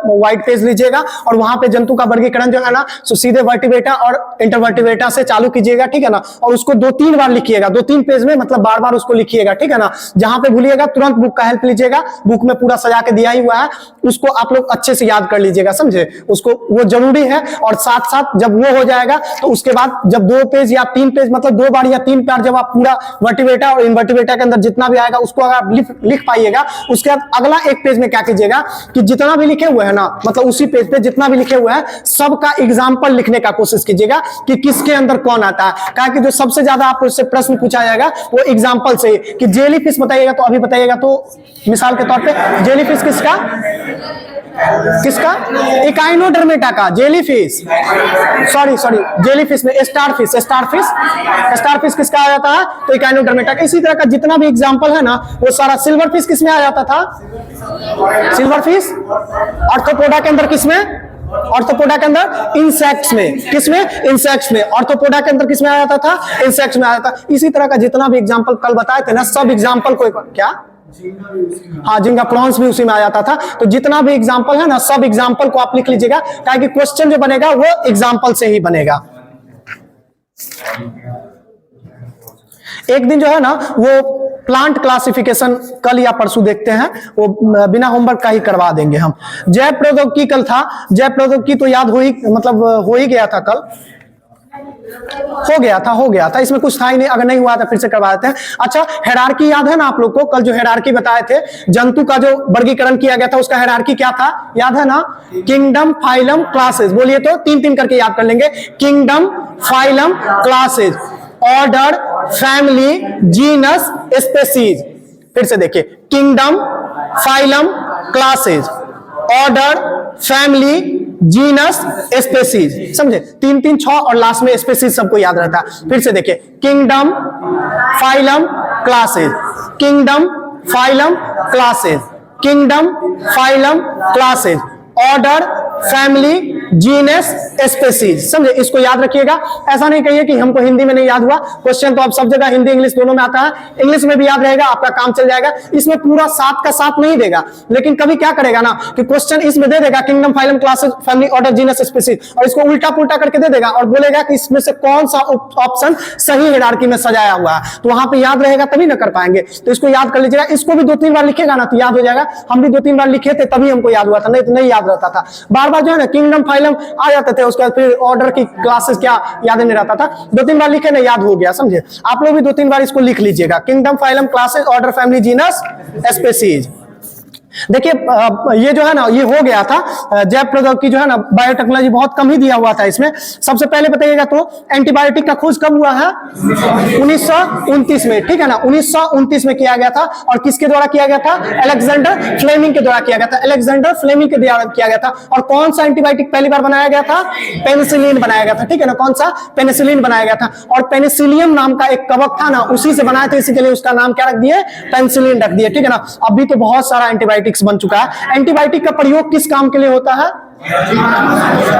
White page लीजिएगा और वहां पे जंतु का वर्गीकरण जो है ना सो सीधे वर्टिब्रेटा और इंटरवर्टिब्रेटा से चालू कीजिएगा, ठीक है ना। और उसको 2-3 बार लिखिएगा, 2-3 पेज में, मतलब बार बार उसको लिखिएगा, ठीक है ना। जहां पे भूलिएगा तुरंत बुक का हेल्प लीजिएगा, बुक में पूरा सजा के दिया ही हुआ है, उसको आप लोग अच्छे से याद कर लीजिएगा, समझे। उसको वो जरूरी है। और साथ साथ जब वो हो जाएगा तो उसके बाद जब 2 पेज या 3 पेज, मतलब 2 बार या 3 बार जब आप पूरा वर्टिब्रेटा और इनवर्टिब्रेटा के अंदर जितना भी आएगा उसको अगर आप लिख पाइएगा, उसके बाद अगला एक पेज में क्या कीजिएगा कि जितना भी लिखे हुए हैं ना, मतलब उसी पेज पे जितना भी लिखे हुए हैं सबका एग्जाम्पल लिखने का कोशिश कीजिएगा कि किसके अंदर कौन आता है। कहा कि जो सबसे ज्यादा आपको उससे प्रश्न पूछा जाएगा वो एग्जाम्पल से, कि जेली फिश बताइएगा, तो अभी बताइएगा तो मिसाल के तौर पे जेली फिश किसका इकाइनोडर्मेटा का, jelly fish, sorry jelly fish में स्टार फिश किसका आ जाता है, तो इकाइनोडर्मेटा का। इसी तरह का जितना भी एग्जांपल है ना वो सारा, सिल्वर फिश किसमें आ जाता था, सिल्वर फिश आर्थ्रोपोडा के अंदर, किसमें, आर्थ्रोपोडा के अंदर, इंसेक्ट्स में, किसमें, इंसेक्ट्स में। आर्थ्रोपोडा के अंदर किसमें आ जाता था, इंसेक्ट्स में आ जाता। इसी तरह का जितना भी एग्जांपल कल बताए थे ना, सब एग्जांपल को क्या, हाँ, झींगा प्रॉन्स भी उसी में आ जाता था। तो जितना भी एग्जांपल है ना सब एग्जांपल को आप लिख लीजिएगा, ताकि क्वेश्चन जो बनेगा वो एग्जांपल से ही बनेगा। एक दिन जो है ना वो प्लांट क्लासिफिकेशन कल या परसों देखते हैं, वो बिना होमवर्क का ही करवा देंगे हम। जैव प्रौद्योगिकी कल था, जैव प्रौद्योगिकी तो याद हो ही, मतलब हो ही गया था, कल हो गया था, इसमें कुछ था ही नहीं। अगर नहीं हुआ तो फिर से करवा देते हैं। अच्छा, हेरार्की याद है ना आप लोग को, कल जो हेरार्की बताए थे, जंतु का जो वर्गीकरण किया गया था उसका हेरार्की क्या था, याद है ना, किंगडम, फाइलम, क्लासेस। बोलिए तो 3-3 करके याद कर लेंगे, kingdom, phylum, classes, order, family, genus, species. फिर से देखिए, kingdom, phylum, classes, order, family, genus, species, समझे। 3-3, 6 और लास्ट में स्पेसीज सबको याद रहता है। फिर से देखिए, kingdom, phylum, classes, kingdom, phylum, classes, kingdom, phylum, classes, order, family, genus, species, समझे। इसको याद रखिएगा। ऐसा नहीं कहिए कि हमको हिंदी में नहीं याद हुआ, क्वेश्चन तो आप सब जगह हिंदी इंग्लिश दोनों में आता है, इंग्लिश में भी याद रहेगा, आपका काम चल जाएगा। इसमें पूरा 7 का 7 नहीं देगा, लेकिन कभी क्या करेगा ना कि क्वेश्चन इसमें दे देगा kingdom, phylum, classes, family, order, genus, species, और इसको उल्टा पुल्टा करके दे देगा और बोलेगा कि इसमें से कौन सा ऑप्शन सही हायरार्की में सजाया हुआ है। तो वहां पे याद रहेगा तभी ना कर पाएंगे। तो इसको याद कर लीजिएगा। इसको भी 2-3 बार लिखेगा ना तो याद हो जाएगा। हम भी 2-3 बार लिखे थे तभी हमको याद हुआ था, नहीं तो नहीं याद रहता था। बार बार जो है ना किंगडम, फाइलम आ जाते थे, उसके बाद फिर ऑर्डर की क्लासेस क्या याद नहीं रहता था। 2-3 बार लिखे ना, याद हो गया, समझे। आप लोग भी 2-3 बार इसको लिख लीजिएगा, kingdom, phylum, classes, order, family, genus, species. देखिए ये जो है ना ये हो गया था। जैव प्रौद्योगिकी जो है ना बायोटेक्नोलॉजी बहुत कम ही दिया हुआ था इसमें। सबसे पहले बताइएगा तो एंटीबायोटिक का खोज कब हुआ है, 1929 में, ठीक है ना। 1929 में किया गया था। और किसके द्वारा किया गया था, अलेक्जेंडर फ्लेमिंग के द्वारा किया गया था, अलेक्जेंडर फ्लेमिंग के द्वारा किया गया था। और कौन सा एंटीबायोटिक पहली बार बनाया गया था, पेनिसिलिन बनाया गया था, ठीक है ना। कौन सा, पेनिसिलिन बनाया गया था। और पेनिसिलियम नाम का एक कवक था ना, उसी से बनाया था, इसी के लिए उसका नाम क्या रख दिए, पेनिसिलिन रख दिए, ठीक है ना। अभी तो बहुत सारा एंटीबायोटिक बन चुका है। एंटीबायोटिक का प्रयोग किस काम के लिए होता है,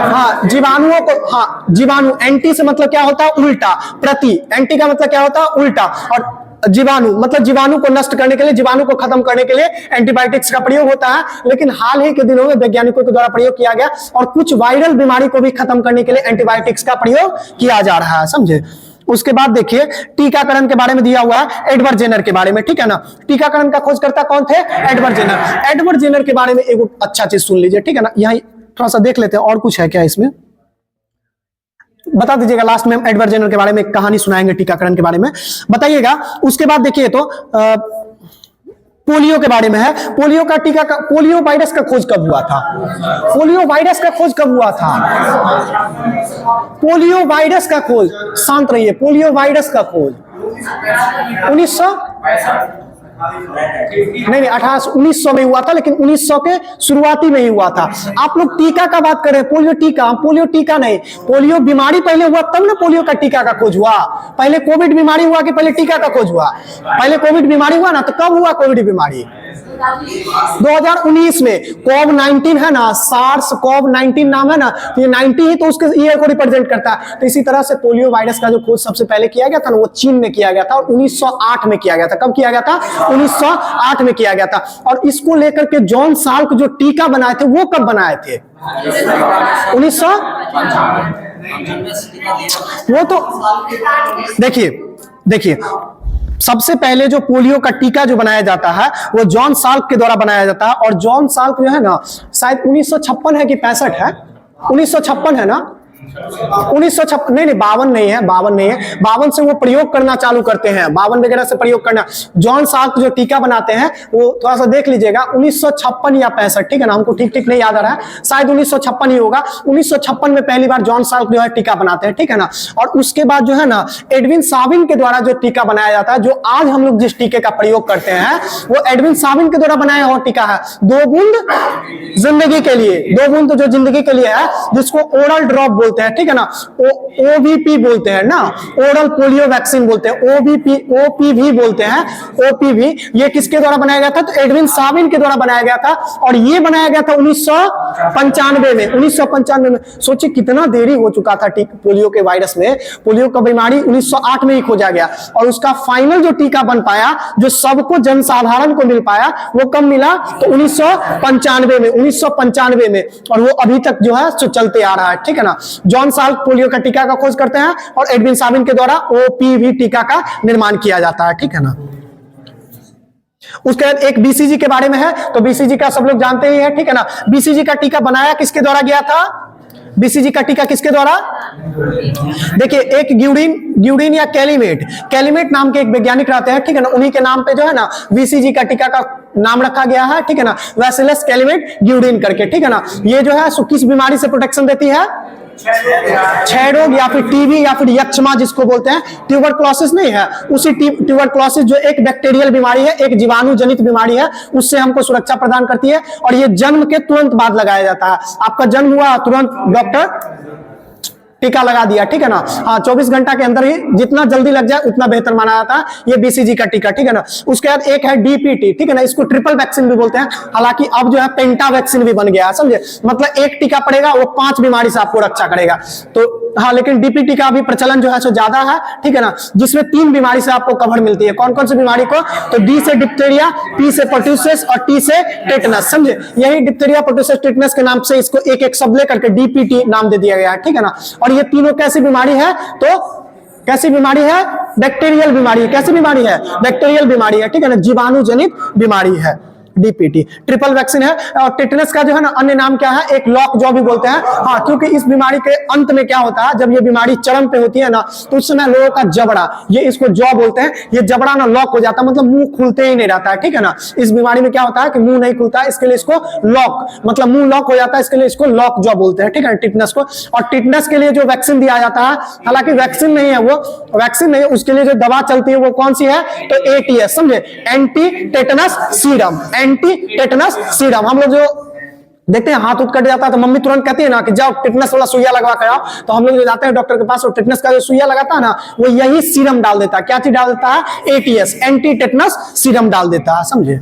हाँ, जीवाणुओं को, हाँ, जीवाणु, एंटी से मतलब क्या होता है, उल्टा, प्रति, एंटी का मतलब क्या होता है, उल्टा, और जीवाणु मतलब जीवाणु को नष्ट करने के लिए, जीवाणु को खत्म करने के लिए एंटीबायोटिक्स का प्रयोग होता है। लेकिन हाल ही के दिनों में वैज्ञानिकों के द्वारा प्रयोग किया गया और कुछ वायरल बीमारी को भी खत्म करने के लिए एंटीबायोटिक्स का प्रयोग किया जा रहा है, समझे। उसके बाद देखिए टीकाकरण के बारे में दिया हुआ है, एडवर्ड जेनर के बारे में, ठीक है ना। टीकाकरण का खोजकर्ता कौन थे, एडवर्ड जेनर। एडवर्ड जेनर के बारे में एक अच्छा चीज सुन लीजिए, ठीक है ना। यहाँ थोड़ा सा देख लेते हैं और कुछ है क्या इसमें, बता दीजिएगा। लास्ट में हम एडवर्ड जेनर के बारे में एक कहानी सुनाएंगे, टीकाकरण के बारे में बताइएगा। उसके बाद देखिए तो पोलियो के बारे में है। पोलियो का टीका का, पोलियो वायरस का खोज कब हुआ था, पोलियो वायरस का खोज कब हुआ था, पोलियो वायरस का खोज, शांत रहिए, पोलियो वायरस का खोज 1900 नहीं 1900 में हुआ था, लेकिन 1900 के शुरुआती में ही हुआ था। आप लोग टीका का बात करें, पोलियो टीका, पोलियो टीका नहीं, पोलियो बीमारी पहले हुआ तब ना पोलियो का टीका का खोज हुआ। पहले कोविड बीमारी हुआ कि पहले टीका का खोज हुआ, पहले कोविड बीमारी हुआ ना, तो कब हुआ कोविड बीमारी, 2019 में कोव-19 है ना, सार्स कोव-19 नाम है ना, तो ये 90 ही तो उसके ईयर को रिप्रेजेंट करता है। तो इसी तरह से पोलियो वायरस का जो खोज सबसे पहले किया गया था ना, वो चीन में किया गया था और 1908 में किया गया था। कब किया गया था? 1908 में किया गया था। और इसको लेकर के जॉन साल्क जो टीका बनाए थे वो कब बनाए थे? 1900। वो तो देखिए सबसे पहले जो पोलियो का टीका जो बनाया जाता है वो जॉन साल्क के द्वारा बनाया जाता है। और जॉन साल्क जो है ना, शायद 1956 है कि 65 है, 1956 है ना, 1956 नहीं 52 नहीं है, 52 नहीं है, 52 से वो प्रयोग करना चालू करते हैं, 52 वगैरह से प्रयोग करना। जॉन साल्क जो टीका बनाते हैं वो थोड़ा सा देख लीजिएगा, 1956 या 65, ठीक है ना, हमको ठीक नहीं याद आ रहा है, शायद 1956 ही होगा। 1956 में पहली बार जॉन साल्क जो है टीका बनाते हैं, ठीक है ना। और उसके बाद जो है ना एडविन साबिन के द्वारा जो टीका बनाया जाता है, जो आज हम लोग जिस टीके का प्रयोग करते हैं वो एडविन साबिन के द्वारा बनाया हुआ टीका है। 2 बूंद जिंदगी के लिए, 2 बूंद तो जो जिंदगी के लिए है, जिसको ओरल ड्रॉप बोलते हैं, ठीक है ना, ओवीपी बोलते हैं ना, ओरल पोलियो वैक्सीन बोलते हैं, ओपीवी बोलते हैं, ओपीवी। ये किसके द्वारा बनाया गया था? तो एडविन साबिन के द्वारा बनाया गया था। और ये बनाया गया था 1995 में, 1995 में। सोचिए कितना देरी हो चुका था पोलियो के वायरस में। पोलियो का बीमारी 1908 में ही खोजा गया और उसका फाइनल जो टीका बन पाया, जो सबको जनसाधारण को मिल पाया, वो कब मिला? तो 1995 में, 1995 में। और वो अभी तक जो है चलते आ रहा है, ठीक है ना। जॉन साल्क पोलियो का टीका का खोज करते हैं और एडविन साबिन के द्वारा ओपीवी टीका का निर्माण किया जाता है, ठीक है ना। उसके बाद एक बीसीजी के बारे में है, तो बीसीजी का सब लोग जानते ही है, ठीक है ना। बीसीजी का टीका बनाया किसके द्वारा गया था? बीसीजी का टीका किसके द्वारा? देखिए एक ग्यूडिन या कैलीमेट नाम के एक वैज्ञानिक रहते हैं, ठीक है ना, उन्हीं के नाम पे जो है ना बीसीजी का टीका का नाम रखा गया है, ठीक है ना, वैसिलस कैलीमेट ग्यूडिन करके, ठीक है ना। ये जो है किस बीमारी से प्रोटेक्शन देती है? क्षय रोग या फिर टीबी या फिर यक्ष्मा जिसको बोलते हैं, ट्यूबरक्लोसिस नहीं है, उसी ट्यूबरक्लोसिस जो एक बैक्टीरियल बीमारी है, एक जीवाणु जनित बीमारी है, उससे हमको सुरक्षा प्रदान करती है। और ये जन्म के तुरंत बाद लगाया जाता है। आपका जन्म हुआ तुरंत डॉक्टर टीका लगा दिया, ठीक है ना। हाँ, 24 घंटा के अंदर ही, जितना जल्दी लग जाए उतना बेहतर माना जाता है ये बीसीजी का टीका, ठीक है ना। उसके बाद एक है डीपीटी, ठीक है ना, इसको ट्रिपल वैक्सीन भी बोलते हैं। हालांकि अब जो है पेंटा वैक्सीन भी बन गया है, समझे, मतलब एक टीका पड़ेगा वो 5 बीमारी से आपको रक्षा करेगा। तो हाँ, लेकिन डीपीटी का भी प्रचलन जो है सो ज्यादा है, ठीक है ना, जिसमें 3 बीमारी से आपको कवर मिलती है। कौन कौन सी बीमारी को? तो डी से डिप्थीरिया, पी से पर्ट्यूसिस और टी से टेटनस, समझे। यही डिप्थीरिया, पर्ट्यूसिस, टेटनस के नाम से इसको एक शब्द लेकर के डीपीटी नाम दे दिया गया है, ठीक है ना। और ये तीनों कैसी बीमारी है? तो कैसी बीमारी है? बैक्टीरियल बीमारी। कैसी बीमारी है? बैक्टीरियल बीमारी है, ठीक है ना, जीवाणु जनित बीमारी है डीपीटी। ट्रिपल वैक्सीन है। और टेटनस का जो है ना अन्य नाम क्या है? एक लॉक जॉ भी बोलते हैं। हाँ, क्योंकि इस बीमारी के अंत में क्या होता है, जब ये बीमारी चरम पे होती है ना, तो उस समय लोगों का जबड़ा, ये इसको जॉ बोलते हैं, ये जबड़ा ना लॉक हो जाता है, मतलब मुंह खुलते ही नहीं रहता है, ठीक है ना। इस बीमारी में क्या होता है कि मुंह नहीं खुलता है, इसके लिए इसको लॉक, मतलब मुंह लॉक हो जाता है, इसके लिए इसको लॉक जॉ बोलते हैं, ठीक है, टिटनस को। और टिटनस के लिए जो वैक्सीन दिया जाता है, हालांकि वैक्सीन नहीं है, वो वैक्सीन नहीं है, उसके लिए जो दवा चलती है वो कौन सी है? तो एटीएस, समझे, anti tetanus serum, anti tetanus serum. हम लोग जो देखते हैं हाथ उठ कट जाता है तो मम्मी तुरंत कहती है ना कि जाओ टिटनस वाला सुइया लगवा कर आओ, तो हम लोग जो जाते हैं डॉक्टर के पास और टिटनस का जो सुइया लगाता है ना, वो यही सीरम डाल देता है। क्या चीज डाल देता है? एटीएस, एंटी टेटनस सीरम डाल देता है, समझे।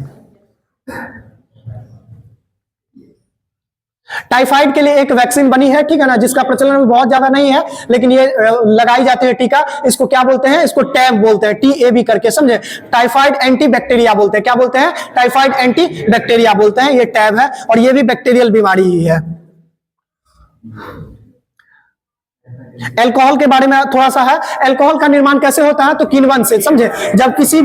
टाइफाइड के लिए एक वैक्सीन बनी है, ठीक है ना, जिसका प्रचलन भी बहुत ज्यादा नहीं है, लेकिन ये लगाई जाती है टीका। इसको क्या बोलते हैं? इसको टैब बोलते हैं, TAB करके, समझे। टाइफाइड एंटी बैक्टीरिया बोलते हैं। क्या बोलते हैं? टाइफाइड एंटी बैक्टीरिया बोलते हैं। ये टैब है और ये भी बैक्टीरियल बीमारी ही है। अल्कोहल के बारे में थोड़ा सा है। अल्कोहल का निर्माण कैसे होता है? तो किण्वन से, समझे। जब किसी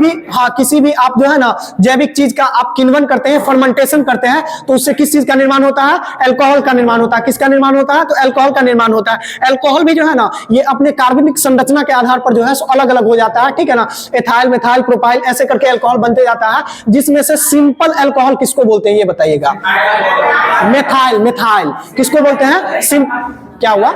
भी आप जो है ना जैविक चीज का आप किण्वन करते हैं, फर्मेंटेशन करते हैं, तो उससे किस चीज का निर्माण होता है? अल्कोहल का निर्माण होता है। किसका निर्माण होता है? तो अल्कोहल का निर्माण होता है। अल्कोहल भी जो है ना ये अपने कार्बनिक संरचना के आधार पर जो है अलग अलग हो जाता है, ठीक है ना। एथाइल, मेथाइल, प्रोपाइल ऐसे करके अल्कोहल बनते जाता है, जिसमें से सिंपल अल्कोहल किसको बोलते हैं ये बताइएगा? मेथाइल किसको बोलते हैं? क्या हुआ?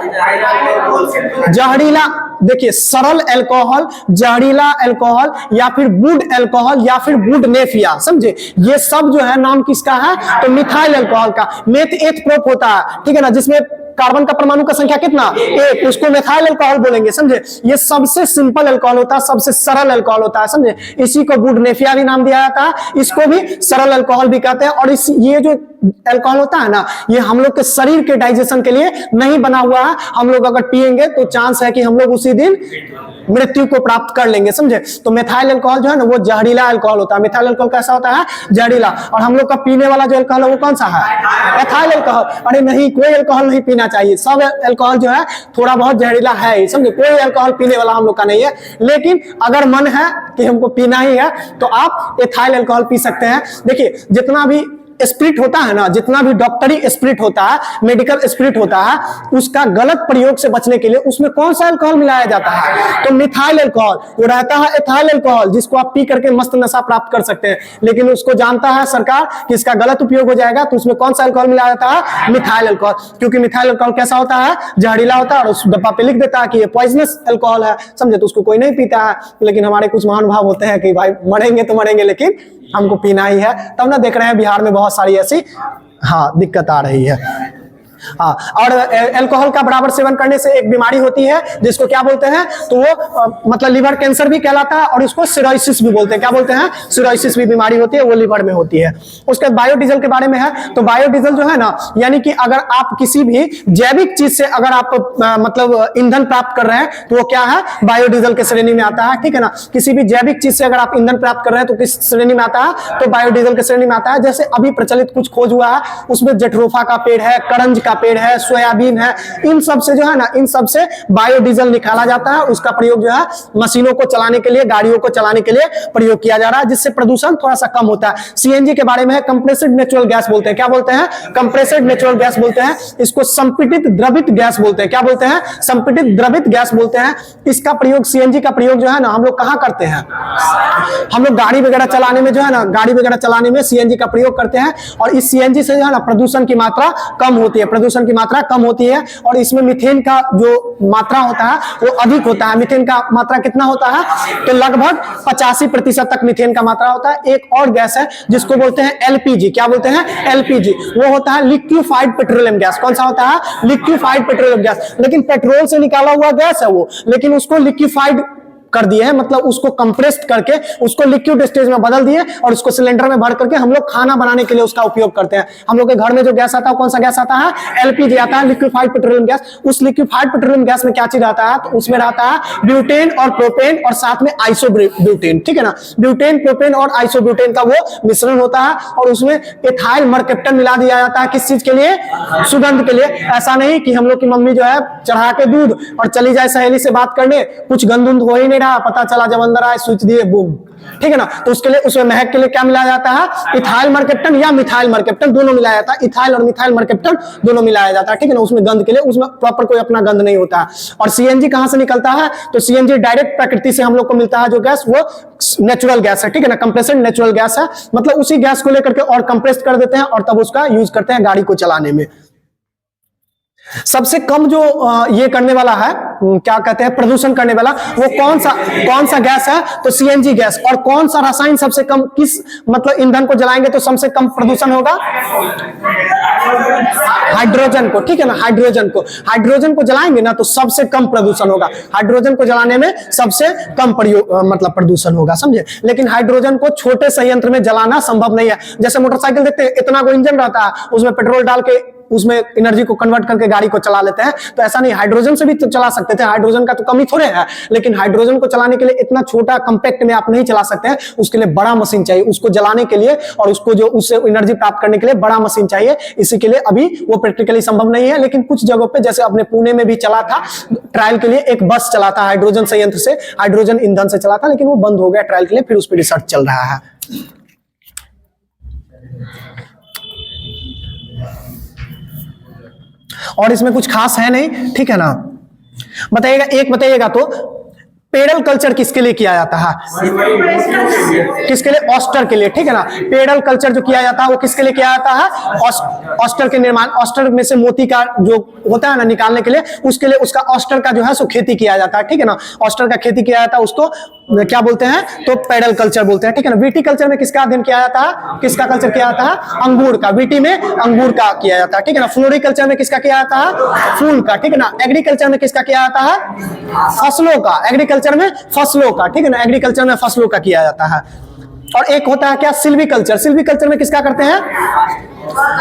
जहरीला, देखिए सरल अल्कोहल, जहरीला अल्कोहल, या फिर वुड अल्कोहल, या फिर वुड नेफिया, समझे। ये सब जो है नाम किसका है? तो मिथाइल अल्कोहल का। मेथ एथ प्रोप होता है, ठीक है ना, जिसमें कार्बन का परमाणु का संख्या कितना, 1, उसको मिथाइल अल्कोहल बोलेंगे, समझे। ये सबसे सिंपल अल्कोहल होता है, सबसे सरल अल्कोहल होता है, समझे। इसी को बुडनेफिया भी नाम दिया जाता है, इसको भी सरल अल्कोहल भी कहते हैं। और इस ये जो अल्कोहल होता है ना, ये हम लोग के शरीर के डाइजेशन के लिए नहीं बना हुआ है। हम लोग अगर पिएंगे तो चांस है कि हम लोग उसी दिन मृत्यु को प्राप्त कर लेंगे, समझे। तो मिथाइल अल्कोहल जो है ना वो जहरीला अल्कोहल होता है। मिथाइल अल्कोहल कैसा होता है, जहरीला। और हम लोग का पीने वाला जो अल्कोहल है वो कौन सा है, एथाइल अल्कोहल। अरे नहीं, कोई अल्कोहल नहीं पीना चाहिए, सब अल्कोहल जो है थोड़ा बहुत जहरीला है, समझे। कोई अल्कोहल पीने वाला हम लोग का नहीं है, लेकिन अगर मन है कि हमको पीना ही है तो आप एथाइल अल्कोहल पी सकते हैं। देखिए जितना भी स्पिरिट होता है ना, जितना भी डॉक्टरी स्पिरिट होता है, मेडिकल स्पिरिट होता है, उसका गलत प्रयोग से बचने के लिए उसमें कौन सा अल्कोहल मिलाया जाता है, तो मिथाइल अल्कोहल। वो रहता है एथाइल अल्कोहल, जिसको आप पी करके मस्त नशा प्राप्त कर सकते हैं। लेकिन उसको जानता है सरकार कि इसका गलत उपयोग हो जाएगा, तो उसमें कौन सा अल्कोहल मिलाया जाता है, मिथाइल अल्कोहल। क्योंकि मिथाइल अल्कोहल कैसा होता है, जहरीला होता है, और उस डब्बा पे लिख देता है कि ये पॉइजनस अल्कोहल है, समझे। तो उसको कोई नहीं पीता है। लेकिन हमारे कुछ महानुभाव होते हैं कि भाई मरेंगे तो मरेंगे, लेकिन हमको पीना ही है। तब ना देख रहे हैं बिहार में बहुत सारी ऐसी दिक्कत आ रही है। और अल्कोहल का बराबर सेवन करने से एक बीमारी होती है जिसको क्या बोलते हैं, तो वो मतलब लिवर कैंसर भी कहलाता है, और इसको सिरोसिस भी बोलते हैं। क्या बोलते हैं, सिरोसिस भी बीमारी होती है, वो लिवर में होती है। उसके बाद बायोडीजल के बारे में है, तो बायोडीजल जो है ना, यानी कि अगर आप किसी भी जैविक चीज से अगर आप मतलब ईंधन प्राप्त कर रहे हैं तो वो क्या है, बायोडीजल के श्रेणी में आता है, ठीक है ना। किसी भी जैविक चीज से अगर आप ईंधन प्राप्त कर रहे हैं तो किस श्रेणी में आता है, तो बायोडीजल के श्रेणी में आता है। जैसे अभी प्रचलित कुछ खोज हुआ है, उसमें जेट्रोफा का पेड़ है, करंज का पेड़ है, सोयाबीन है, इन सब से जो है ना, इन सब से बायोडीजल निकाला जाता है। उसका प्रयोग जो है मशीनों को चलाने के लिए, गाड़ियों को चलाने के लिए प्रयोग किया जा रहा है, जिससे प्रदूषण थोड़ा सा कम होता है। सीएनजी के बारे में है, कंप्रेस्ड नेचुरल गैस बोलते हैं। क्या बोलते हैं, कंप्रेस्ड नेचुरल गैस बोलते हैं। इसको संपीड़ित द्रवित गैस बोलते हैं। क्या बोलते हैं, संपीड़ित द्रवित गैस बोलते हैं। इसका प्रयोग, सीएनजी का प्रयोग जो है ना, हम लोग कहां करते हैं, हम लोग गाड़ी वगैरह चलाने में जो है ना, गाड़ी वगैरह चलाने में सीएनजी का प्रयोग करते हैं। और इस सीएनजी से जो है ना प्रदूषण की मात्रा कम होती है, प्रदूषण की मात्रा कम होती है। और इसमें मीथेन का जो मात्रा होता है वो अधिक होता है। मीथेन का मात्रा कितना होता है, तो लगभग 85% तक मीथेन का मात्रा होता है। एक और गैस है जिसको बोलते हैं एलपीजी। क्या बोलते हैं, एलपीजी। वो होता है लिक्विफाइड पेट्रोलियम गैस। कौन सा होता है, लिक्विफाइड पेट्रोलियम गैस। लेकिन पेट्रोल से निकाला हुआ गैस है वो, लेकिन उसको लिक्विफाइड कर दिए हैं, मतलब उसको कंप्रेस्ड करके उसको लिक्विड स्टेज में बदल दिए, और उसको सिलेंडर में भर करके हम लोग खाना बनाने के लिए उसका उपयोग करते हैं। हम लोग के घर में जो गैस आता है कौन सा गैस आता है, एलपीजी आता है, लिक्विफाइड पेट्रोलियम गैस। उस लिक्विफाइड पेट्रोलियम गैस में क्या चीज आता है, तो उसमें रहता है ब्यूटेन और प्रोपेन, और साथ में आइसोब्यूटेन, ठीक है ना। ब्यूटेन, प्रोपेन और आइसोब्यूटेन का वो मिश्रण होता है, और उसमें एथाइल मरकेप्टन मिला दिया जाता है। किस चीज के लिए, सुगंध के लिए। ऐसा नहीं कि हम लोग की मम्मी जो है चढ़ा के दूध और चली जाए सहेली से बात करने, कुछ गंध हो ही नहीं, पता चला जब अंदर आए स्विच दिए बूम, ठीक है ना। तो उसके लिए, उसमें महक के लिए क्या मिलाया जाता है, इथाइल मरकेप्टन या मिथाइल मरकेप्टन, दोनों मिलाया जाता है। इथाइल और मिथाइल मरकेप्टन दोनों मिलाया जाता है, ठीक है ना। उसमें गंध के लिए, उसमें प्रॉपर कोई अपना गंध नहीं होता है। और सीएनजी कहां से निकलता है, तो सीएनजी डायरेक्ट प्रकृति से हम लोग को मिलता है। जो गैस वो नेचुरल गैस है, ठीक है ना, कंप्रेस्ड नेचुरल गैस है। मतलब उसी गैस को लेकर के और कंप्रेस कर देते हैं, और तब उसका यूज करते हैं गाड़ी को चलाने में। सबसे कम जो ये करने वाला है, क्या कहते हैं, प्रदूषण करने वाला, वो कौन सा गैस है, तो सीएनजी गैस। और कौन सा रसायन सबसे कम, किस मतलब ईंधन को जलाएंगे तो सबसे कम प्रदूषण होगा, हाइड्रोजन को, ठीक है ना। हाइड्रोजन को जलाएंगे ना तो सबसे कम प्रदूषण होगा। हाइड्रोजन को जलाने में सबसे कम मतलब प्रदूषण होगा, समझे। लेकिन हाइड्रोजन को छोटे संयंत्र में जलाना संभव नहीं है। जैसे मोटरसाइकिल देखते हैं, इतना को इंजन रहता है, उसमें पेट्रोल डाल के उसमें एनर्जी को कन्वर्ट करके गाड़ी को चला लेते हैं। तो ऐसा नहीं, हाइड्रोजन से भी तो चला सकते थे, हाइड्रोजन का तो कमी थोड़े है। लेकिन हाइड्रोजन को चलाने के लिए इतना छोटा कंपैक्ट में आप नहीं चला सकते हैं, उसके लिए बड़ा मशीन चाहिए। उसको जलाने के लिए और उसको जो उससे एनर्जी प्राप्त करने के लिए बड़ा मशीन चाहिए। इसी के लिए अभी वो प्रैक्टिकली संभव नहीं है। लेकिन कुछ जगहों पे, जैसे अपने पुणे में भी चला था ट्रायल के लिए, एक बस चला था हाइड्रोजन संयंत्र से, हाइड्रोजन ईंधन से चला था, लेकिन वो बंद हो गया ट्रायल के लिए। फिर उस पर रिसर्च चल रहा है। और इसमें कुछ खास है नहीं, ठीक है ना। बताइएगा, एक बताइएगा तो पेडल कल्चर किसके लिए किया जाता है? किसके लिए? ऑस्टर के लिए, ठीक है ना। पेडल कल्चर जो किया जाता है वो किसके लिए किया जाता है? ऑस्टर के निर्माण, ऑस्टर में से मोती का जो होता है ना निकालने के लिए, उसके लिए उसका ऑस्टर का जो है सो खेती किया जाता है, ठीक है ना। ऑस्टर का खेती किया जाता है, उसको क्या बोलते हैं? तो पेडल कल्चर बोलते हैं, ठीक है ना। वीटी कल्चर में किसका अध्ययन किया जाता है? किसका कल्चर किया जाता है? अंगूर का। वीटी में अंगूर का किया जाता है, ठीक है ना। फ्लोरिकल्चर में किसका किया जाता है? फूल का, ठीक है ना। एग्रीकल्चर में किसका किया जाता है? फसलों का। एग्रीकल्चर में फसलों का, ठीक है ना। एग्रीकल्चर में फसलों का किया जाता है। और एक होता है क्या? सिल्वीकल्चर। सिल्वीकल्चर में किसका करते हैं?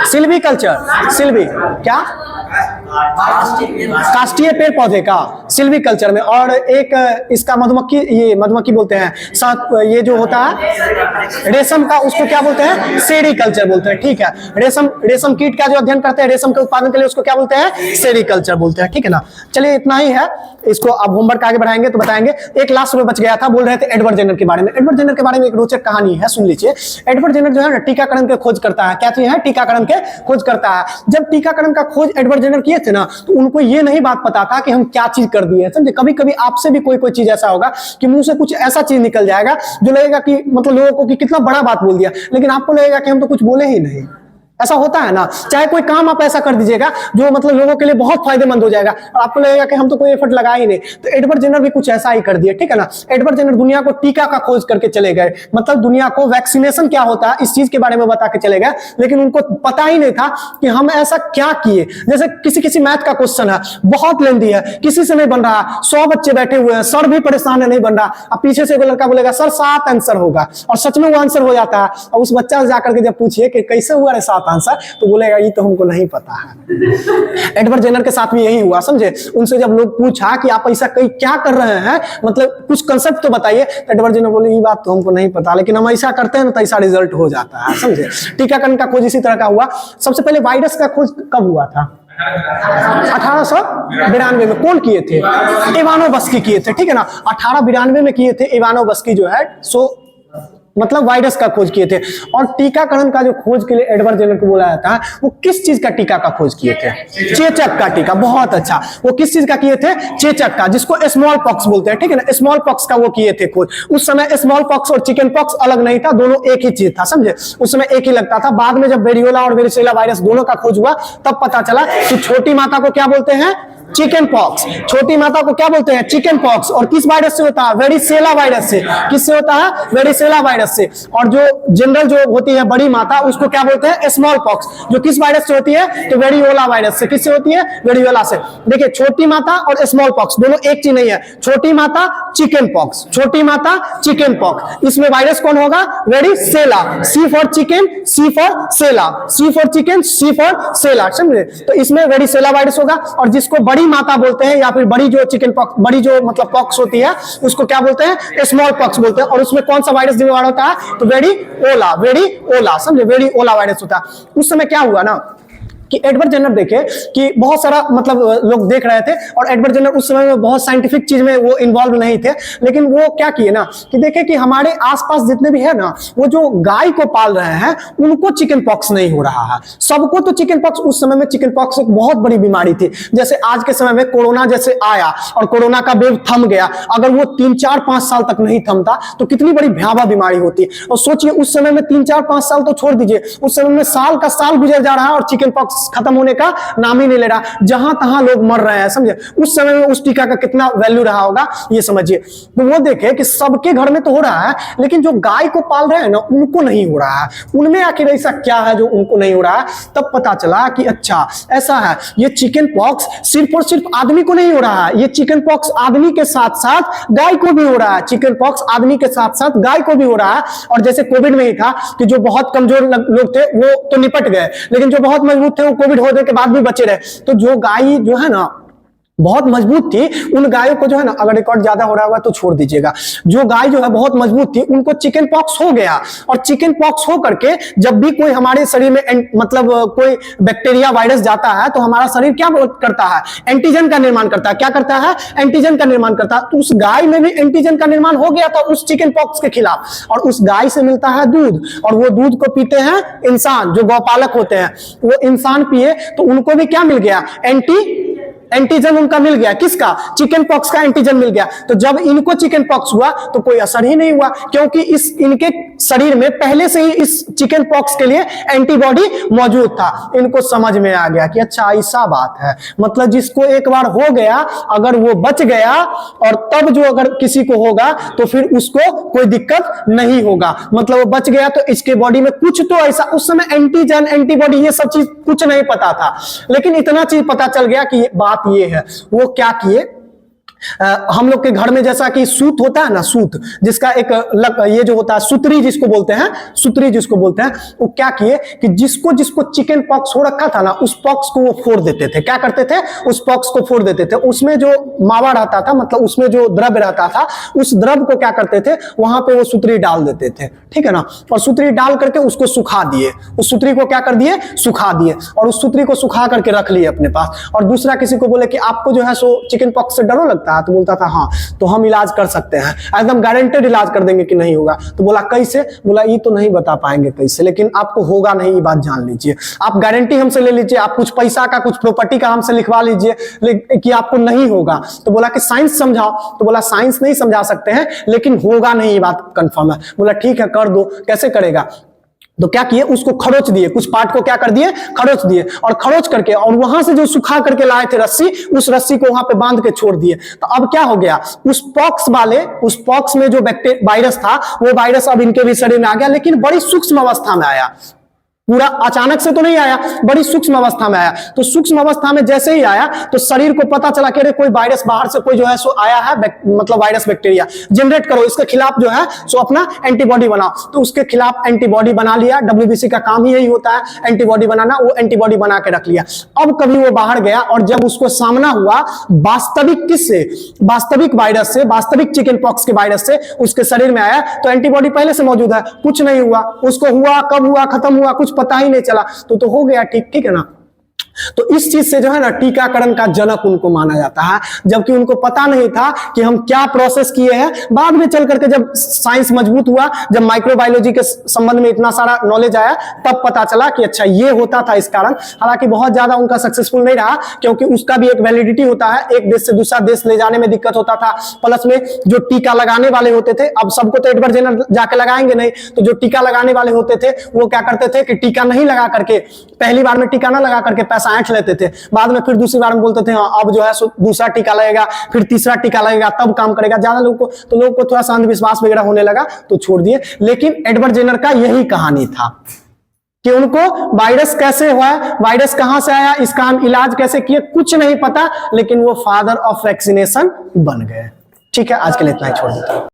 सिल्वीकल्चर। सिल्वी क्या? काष्ठीय पेड़ पौधे का, सिल्वीकल्चर में। और एक इसका मधुमक्खी, ये मधुमक्खी बोलते हैं, ये जो होता है रेशम का, उसको क्या बोलते हैं? सेरीकल्चर बोलते हैं, ठीक है। रेशम कीट का जो अध्ययन करते हैं रेशम के उत्पादन के लिए, उसको क्या बोलते हैं? सेरीकल्चर बोलते हैं, ठीक है ना। चलिए इतना ही है, इसको अब होमवर्क आगे बढ़ाएंगे तो बताएंगे। एक लास्ट में बच गया था, बोल रहे थे एडवर्ड जेनर के बारे में। एडवर्ड जेनर के बारे में एक रोचक कहानी है, सुन लीजिए। एडवर्ड जेनर जो है ना टीकाकरण के खोज करता है। क्या चीज है? टीकाकरण के खोज करता है। जब टीकाकरण का खोज एडवर्ड जेनर किए थे ना, तो उनको ये नहीं बात पता था कि हम क्या चीज कर दिए, समझे। कभी कभी आपसे भी कोई चीज ऐसा होगा कि मुंह से कुछ ऐसा चीज निकल जाएगा जो लगेगा कि मतलब लोगों को कि कितना बड़ा बात बोल दिया, लेकिन आपको लगेगा कि हम तो कुछ बोले ही नहीं। ऐसा होता है ना। चाहे कोई काम आप ऐसा कर दीजिएगा जो मतलब लोगों के लिए बहुत फायदेमंद हो जाएगा और आपको लगेगा कि हम तो कोई एफर्ट लगा ही नहीं। तो एडवर्ड जेनर भी कुछ ऐसा ही कर दिया, ठीक है ना। एडवर्ड जेनर दुनिया को टीका का खोज करके चले गए, मतलब दुनिया को वैक्सीनेशन क्या होता है इस चीज के बारे में बता के चले गए, लेकिन उनको पता ही नहीं था कि हम ऐसा क्या किए। जैसे किसी मैथ का क्वेश्चन है, बहुत लेंदी है, किसी से नहीं बन रहा, 100 बच्चे बैठे हुए हैं, सर भी परेशान है, नहीं बन रहा। अब पीछे से एक लड़का बोलेगा सर 7 आंसर होगा, और सच में वो आंसर हो जाता है। और उस बच्चा से जाकर के जब पूछिए कि कैसे हुआ रे 7 आंसर, तो बोलेगा ये तो हमको नहीं पता है। एडवर्ड जेनर के साथ भी यही हुआ, समझे। उनसे जब लोग पूछा कि आप ऐसा क्या कर रहे हैं, मतलब कुछ कंसेप्ट तो बताइए, तो एडवर्ड जेनर बोले ये बात तो हमको नहीं पता, लेकिन हम ऐसा करते हैं ना तो ऐसा रिजल्ट हो जाता है, समझे। टीकाकरण का खोज इसी तरह का हुआ। सबसे पहले वायरस का खोज कब हुआ था? 1892 में। कौन किए थे? इवानोवस्की किए थे, ठीक है ना। 1892 में किए थे इवानोवस्की जो है सो मतलब वायरस का खोज किए थे। और टीकाकरण का जो खोज के लिए एडवर्ड जेनर को बोला जाता है, वो किस चीज का टीका का खोज किए थे? चेचक का टीका। बहुत अच्छा। वो किस चीज का किए थे? चेचक का, जिसको स्मॉल पॉक्स बोलते हैं, ठीक है ना। स्मॉल पॉक्स का वो किए थे खोज। उस समय स्मॉल पॉक्स और चिकन पॉक्स अलग नहीं था, दोनों एक ही चीज था, समझे। उस समय एक ही लगता था। बाद में जब वेरियोला और वेरिसेला वायरस दोनों का खोज हुआ, तब पता चला कि छोटी माता को क्या बोलते हैं? Chicken pox. छोटी माता को क्या बोलते हैं? Chicken pox. और किस वायरस से होता है? वेरिसेला वायरस से। किससे होता है? वेरिसेला वायरस से। और जो जनरल जो होती है बड़ी माता, उसको क्या बोलते हैं? स्मॉल पॉक्स, जो किस वायरस से होती है? तो वेरियोला वायरस से। किससे होती है? वेरियोला से। देखिए छोटी माता और स्मॉल पॉक्स दोनों एक चीज नहीं है। छोटी माता चिकन पॉक्स, छोटी माता चिकन पॉक्स। इसमें वायरस कौन होगा? Varicella. C for chicken, C for cella, C for chicken, C for cella, समझे। तो इसमें वेरिसेला वायरस होगा। और जिसको बड़ी माता बोलते हैं या फिर बड़ी जो चिकन पॉक्स, बड़ी जो मतलब पॉक्स होती है, उसको क्या बोलते हैं? स्मॉल पॉक्स बोलते हैं। और उसमें कौन सा वायरस बीमार होता है? तो वेरिओला, समझे। वेरिओला वायरस होता है। उस समय क्या हुआ ना कि एडवर्ड जेनर देखे कि बहुत सारा मतलब लोग देख रहे थे, और एडवर्ड जेनर उस समय में बहुत साइंटिफिक चीज में वो इन्वॉल्व नहीं थे, लेकिन वो क्या किए ना कि देखे कि हमारे आसपास जितने भी है ना, वो जो गाय को पाल रहे हैं उनको चिकन पॉक्स नहीं हो रहा है। सबको तो चिकन पॉक्स, उस समय में चिकन पॉक्स एक बहुत बड़ी बीमारी थी। जैसे आज के समय में कोरोना जैसे आया और कोरोना का वेव थम गया, अगर वो 3, 4, 5 साल तक नहीं थमता तो कितनी बड़ी भयावह बीमारी होती। और सोचिए उस समय में 3, 4, 5 साल तो छोड़ दीजिए, उस समय में साल का साल गुजर जा रहा है और चिकन पॉक्स खत्म होने का नाम ही नहीं ले रहा। जहां तहां लोग मर रहे हैं, समझे। उस समय में उस टीका का कितना वैल्यू रहा होगा ये समझिए। तो वो देखे कि सबके घर में तो हो रहा है, लेकिन जो गाय को पाल रहे हैं ना उनको नहीं हो रहा है। उनमें आखिर ऐसा क्या है जो उनको नहीं हो रहा है? तब पता चला कि अच्छा ऐसा है, ये चिकन पॉक्स सिर्फ और सिर्फ आदमी को नहीं हो रहा है, ये चिकन पॉक्स आदमी के साथ साथ गाय को भी हो रहा है। चिकन पॉक्स आदमी के साथ साथ गाय को भी हो रहा है। और जैसे कोविड में ही था कि जो बहुत कमजोर लोग थे वो तो निपट गए, लेकिन जो बहुत मजबूत थे वो कोविड होने के बाद भी बचे रहे। तो जो गाय जो है ना बहुत मजबूत थी, उन गायों को जो है ना, अगर रिकॉर्ड ज्यादा हो रहा होगा तो छोड़ दीजिएगा, जो गाय जो है बहुत मजबूत थी उनको चिकन पॉक्स हो गया। और चिकन पॉक्स हो करके जब भी कोई हमारे शरीर में मतलब कोई बैक्टीरिया वायरस जाता है तो हमारा शरीर क्या करता है? एंटीजन का निर्माण करता है। क्या करता है? एंटीजन का निर्माण करता है। तो उस गाय में भी एंटीजन का निर्माण हो गया था उस चिकन पॉक्स के खिलाफ, और उस गाय से मिलता है दूध, और वो दूध को पीते हैं इंसान जो गौपालक होते हैं। वो इंसान पिए तो उनको भी क्या मिल गया? एंटीजन उनका मिल गया, किसका? चिकन पॉक्स का एंटीजन मिल गया। तो जब इनको चिकन पॉक्स हुआ तो कोई असर ही नहीं हुआ, क्योंकि इनके शरीर में पहले से ही इस चिकन पॉक्स के लिए एंटीबॉडी मौजूद था। इनको समझ में आ गया कि अच्छा ऐसा बात है, मतलब जिसको एक बार हो गया अगर वो बच गया और तब जो अगर किसी को होगा तो फिर उसको कोई दिक्कत नहीं होगा, मतलब वो बच गया तो इसके बॉडी में कुछ तो ऐसा, उस समय एंटीजन एंटीबॉडी ये सब चीज कुछ नहीं पता था, लेकिन इतना चीज पता चल गया कि बात ये है। वो क्या किए, हम लोग के घर में जैसा कि सूत होता है ना, सूत जिसका एक ये जो होता है सुतरी जिसको बोलते हैं, सुतरी जिसको बोलते हैं, वो क्या किए कि जिसको जिसको चिकन पॉक्स हो रखा था ना उस पॉक्स को वो फोड़ देते थे। क्या करते थे? उस पॉक्स को फोड़ देते थे। उसमें जो मावा रहता था, मतलब उसमें जो द्रव्य रहता था, उस द्रव्य को क्या करते थे, वहां पे वो सुतरी डाल देते थे, ठीक है ना। और सुतरी डाल करके उसको सुखा दिए, उस सुतरी को क्या कर दिए, सुखा दिए, और उस सुतरी को सुखा करके रख लिए अपने पास। और दूसरा किसी को बोले कि आपको जो है सो चिकन पॉक्स से डरो लगता, तो बोलता था हाँ, तो हम इलाज कर सकते हैं, एकदम गारंटेड इलाज कर देंगे कि नहीं होगा। तो बोला कैसे? बोला ये तो नहीं बता पाएंगे कैसे, लेकिन आपको होगा नहीं, ये बात जान लीजिए। आप गारंटी हमसे ले लीजिए, आप कुछ पैसा का कुछ प्रॉपर्टी का हमसे लिखवा लीजिए कि आपको नहीं होगा। तो बोला कि साइंस समझाओ। तो बोला साइंस नहीं समझा सकते हैं, लेकिन होगा नहीं, ये बात कंफर्म है। बोला ठीक है कर दो। कैसे करेगा? तो क्या किए, उसको खरोच दिए, कुछ पार्ट को क्या कर दिए, खरोच दिए, और खरोच करके और वहां से जो सुखा करके लाए थे रस्सी, उस रस्सी को वहां पे बांध के छोड़ दिए। तो अब क्या हो गया, उस पॉक्स में जो वायरस था, वो वायरस अब इनके भी शरीर में आ गया, लेकिन बड़ी सूक्ष्म अवस्था में आया, पूरा अचानक से तो नहीं आया, बड़ी सूक्ष्म अवस्था में आया। तो सूक्ष्म अवस्था में जैसे ही आया तो शरीर को पता चला कि अरे कोई वायरस बाहर से कोई जो है सो आया है, मतलब वायरस बैक्टीरिया जनरेट करो, इसके खिलाफ जो है सो अपना एंटीबॉडी बनाओ। तो उसके खिलाफ एंटीबॉडी बना लिया। WBC का काम ही यही होता है, एंटीबॉडी बनाना। वो एंटीबॉडी बना के रख लिया। अब कभी वो बाहर गया और जब उसको सामना हुआ वास्तविक किससे, वास्तविक वायरस से, वास्तविक चिकन पॉक्स के वायरस से उसके शरीर में आया, तो एंटीबॉडी पहले से मौजूद है, कुछ नहीं हुआ उसको। हुआ कब हुआ, खत्म हुआ, कुछ पता ही नहीं चला, तो हो गया ठीक, ठीक है ना। तो इस चीज से जो है ना टीकाकरण का जनक उनको माना जाता है, जबकि उनको पता नहीं था कि हम क्या प्रोसेस किए हैं। बाद में चल करके जब साइंस मजबूत हुआ, जब माइक्रोबायोलॉजी के संबंध में इतना सारा नॉलेज आया, तब पता चला कि अच्छा ये होता था इस कारण। हालांकि बहुत ज्यादा उनका सक्सेसफुल नहीं रहा, क्योंकि उसका भी एक वैलिडिटी होता है, एक देश से दूसरा देश ले जाने में दिक्कत होता था। प्लस में जो टीका लगाने वाले होते थे, अब सबको तो एडवर्ड जेनर जाके लगाएंगे नहीं, तो जो टीका लगाने वाले होते थे वो क्या करते थे कि टीका नहीं लगा करके, पहली बार में टीका ना लगा करके पैसा ऐंठ लेते थे, बाद में फिर दूसरी बार में बोलते थे हाँ अब जो है दूसरा टीका लगेगा, फिर तीसरा टीका लगेगा, तब काम करेगा। ज्यादा लोगों को थोड़ा सा अंधविश्वास वगैरह होने लगा तो छोड़ दिए। लेकिन एडवर्ड जेनर का यही कहानी था कि उनको वायरस कैसे हुआ, वायरस कहां से आया, इसका हम इलाज कैसे किए, कुछ नहीं पता, लेकिन वो फादर ऑफ वैक्सीनेशन बन गए। ठीक है, आज के लिए इतना ही, छोड़ देता हूं।